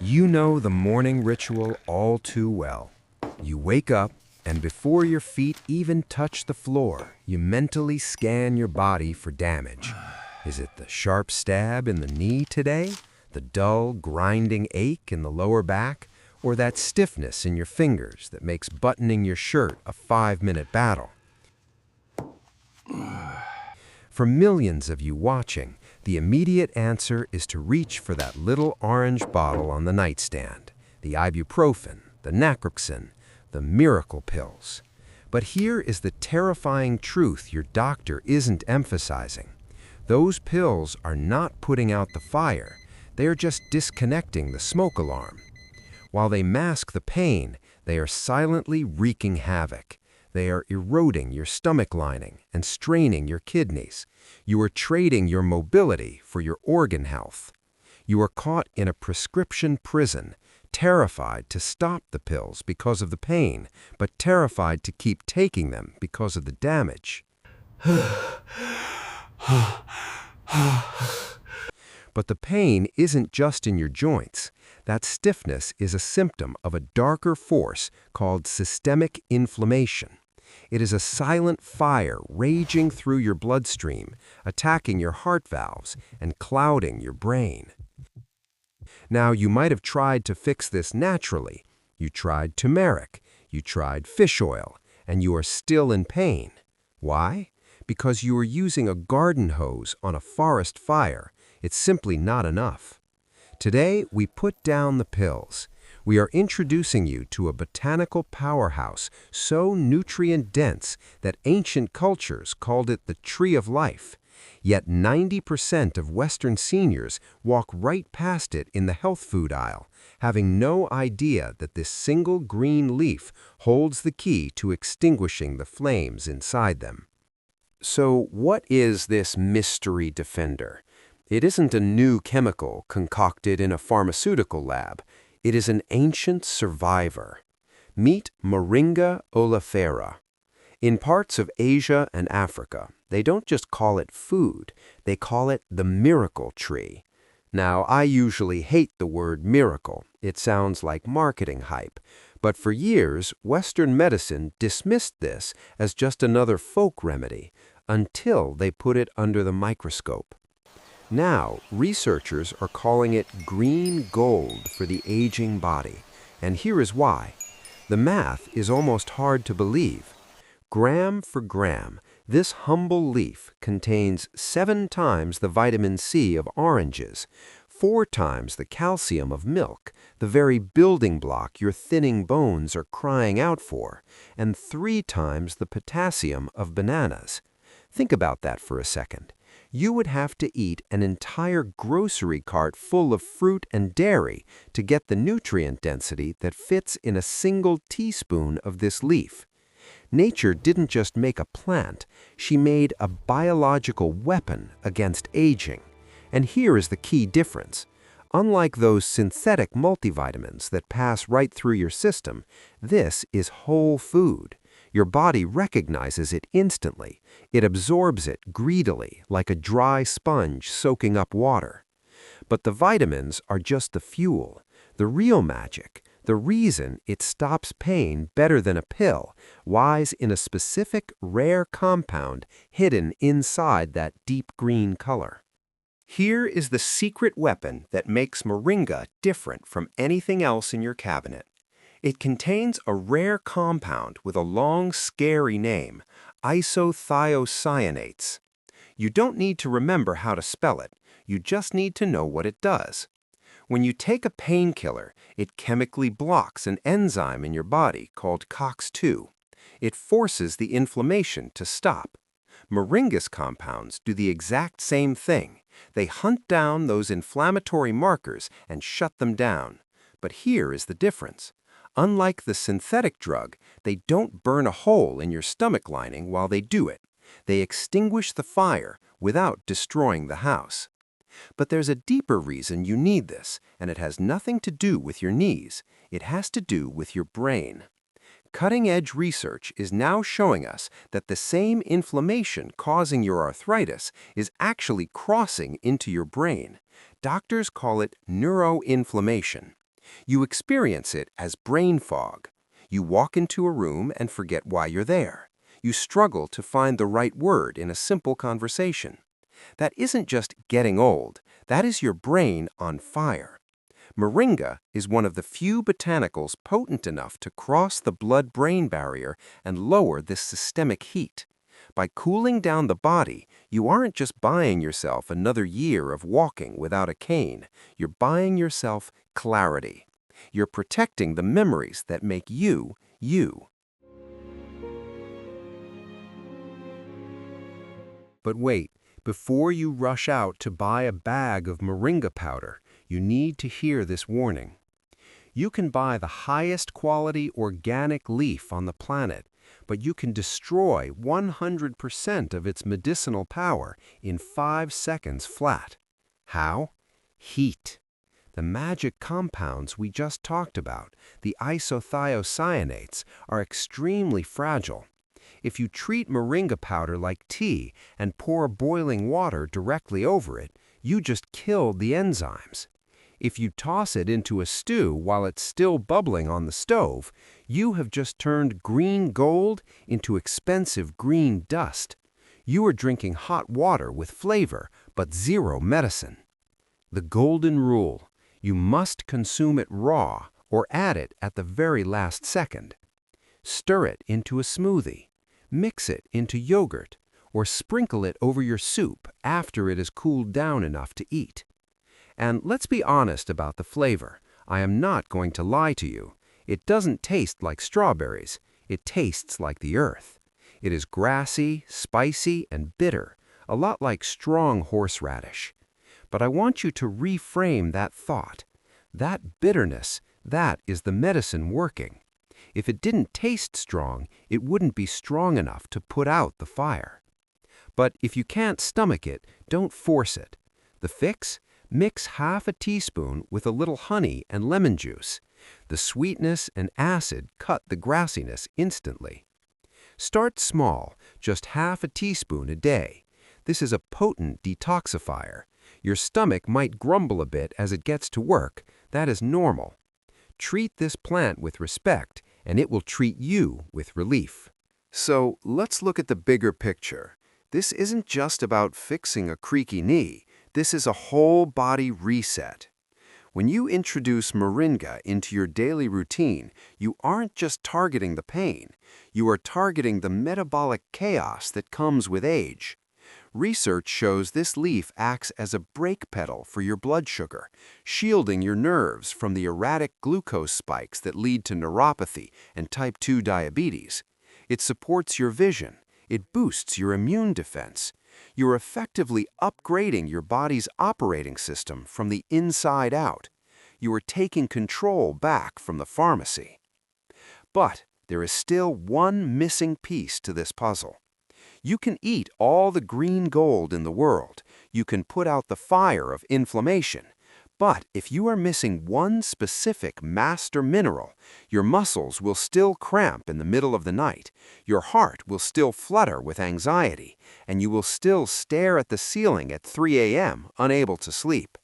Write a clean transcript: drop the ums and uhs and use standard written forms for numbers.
You know the morning ritual all too well. You wake up, and before your feet even touch the floor, you mentally scan your body for damage. Is it the sharp stab in the knee today? The dull, grinding ache in the lower back? Or that stiffness in your fingers that makes buttoning your shirt a 5-minute battle? For millions of you watching, the immediate answer is to reach for that little orange bottle on the nightstand, the ibuprofen, the naproxen, the miracle pills. But here is the terrifying truth your doctor isn't emphasizing. Those pills are not putting out the fire, they are just disconnecting the smoke alarm. While they mask the pain, they are silently wreaking havoc. They are eroding your stomach lining and straining your kidneys. You are trading your mobility for your organ health. You are caught in a prescription prison, terrified to stop the pills because of the pain, but terrified to keep taking them because of the damage. But the pain isn't just in your joints. That stiffness is a symptom of a darker force called systemic inflammation. It is a silent fire raging through your bloodstream, attacking your heart valves and clouding your brain. Now, you might have tried to fix this naturally. You tried turmeric, you tried fish oil, and you are still in pain. Why? Because you are using a garden hose on a forest fire. It's simply not enough. Today, we put down the pills. We are introducing you to a botanical powerhouse so nutrient-dense that ancient cultures called it the tree of life. Yet 90% of Western seniors walk right past it in the health food aisle, having no idea that this single green leaf holds the key to extinguishing the flames inside them. So what is this mystery defender? It isn't a new chemical concocted in a pharmaceutical lab. It is an ancient survivor. Meet Moringa oleifera. In parts of Asia and Africa, they don't just call it food, they call it the miracle tree. Now, I usually hate the word miracle. It sounds like marketing hype. But for years, Western medicine dismissed this as just another folk remedy, until they put it under the microscope. Now, researchers are calling it green gold for the aging body, and here is why. The math is almost hard to believe. Gram for gram, this humble leaf contains 7 times the vitamin C of oranges, 4 times the calcium of milk, the very building block your thinning bones are crying out for, and 3 times the potassium of bananas. Think about that for a second. You would have to eat an entire grocery cart full of fruit and dairy to get the nutrient density that fits in a single teaspoon of this leaf. Nature didn't just make a plant, she made a biological weapon against aging. And here is the key difference. Unlike those synthetic multivitamins that pass right through your system, this is whole food. Your body recognizes it instantly. It absorbs it greedily, like a dry sponge soaking up water. But the vitamins are just the fuel. The real magic, the reason it stops pain better than a pill, lies in a specific rare compound hidden inside that deep green color. Here is the secret weapon that makes Moringa different from anything else in your cabinet. It contains a rare compound with a long, scary name, isothiocyanates. You don't need to remember how to spell it, you just need to know what it does. When you take a painkiller, it chemically blocks an enzyme in your body called COX-2. It forces the inflammation to stop. Moringa's compounds do the exact same thing. They hunt down those inflammatory markers and shut them down. But here is the difference. Unlike the synthetic drug, they don't burn a hole in your stomach lining while they do it. They extinguish the fire without destroying the house. But there's a deeper reason you need this, and it has nothing to do with your knees. It has to do with your brain. Cutting-edge research is now showing us that the same inflammation causing your arthritis is actually crossing into your brain. Doctors call it neuroinflammation. You experience it as brain fog. You walk into a room and forget why you're there. You struggle to find the right word in a simple conversation. That isn't just getting old, that is your brain on fire. Moringa is one of the few botanicals potent enough to cross the blood-brain barrier and lower this systemic heat. By cooling down the body, you aren't just buying yourself another year of walking without a cane. You're buying yourself clarity. You're protecting the memories that make you, you. But wait, before you rush out to buy a bag of Moringa powder, you need to hear this warning. You can buy the highest quality organic leaf on the planet, but you can destroy 100% of its medicinal power in 5 seconds flat. How? Heat. The magic compounds we just talked about, the isothiocyanates, are extremely fragile. If you treat Moringa powder like tea and pour boiling water directly over it, you just killed the enzymes. If you toss it into a stew while it's still bubbling on the stove, you have just turned green gold into expensive green dust. You are drinking hot water with flavor, but zero medicine. The golden rule: you must consume it raw or add it at the very last second. Stir it into a smoothie, mix it into yogurt, or sprinkle it over your soup after it has cooled down enough to eat. And let's be honest about the flavor. I am not going to lie to you. It doesn't taste like strawberries. It tastes like the earth. It is grassy, spicy, and bitter, a lot like strong horseradish. But I want you to reframe that thought. That bitterness, that is the medicine working. If it didn't taste strong, it wouldn't be strong enough to put out the fire. But if you can't stomach it, don't force it. The fix? Mix half a teaspoon with a little honey and lemon juice. The sweetness and acid cut the grassiness instantly. Start small, just half a teaspoon a day. This is a potent detoxifier. Your stomach might grumble a bit as it gets to work. That is normal. Treat this plant with respect, and it will treat you with relief. So let's look at the bigger picture. This isn't just about fixing a creaky knee. This is a whole body reset. When you introduce Moringa into your daily routine, you aren't just targeting the pain. You are targeting the metabolic chaos that comes with age. Research shows this leaf acts as a brake pedal for your blood sugar, shielding your nerves from the erratic glucose spikes that lead to neuropathy and type 2 diabetes. It supports your vision. It boosts your immune defense. You're effectively upgrading your body's operating system from the inside out. You are taking control back from the pharmacy. But there is still one missing piece to this puzzle. You can eat all the green gold in the world. You can put out the fire of inflammation. But if you are missing one specific master mineral, your muscles will still cramp in the middle of the night, your heart will still flutter with anxiety, and you will still stare at the ceiling at 3 a.m. unable to sleep.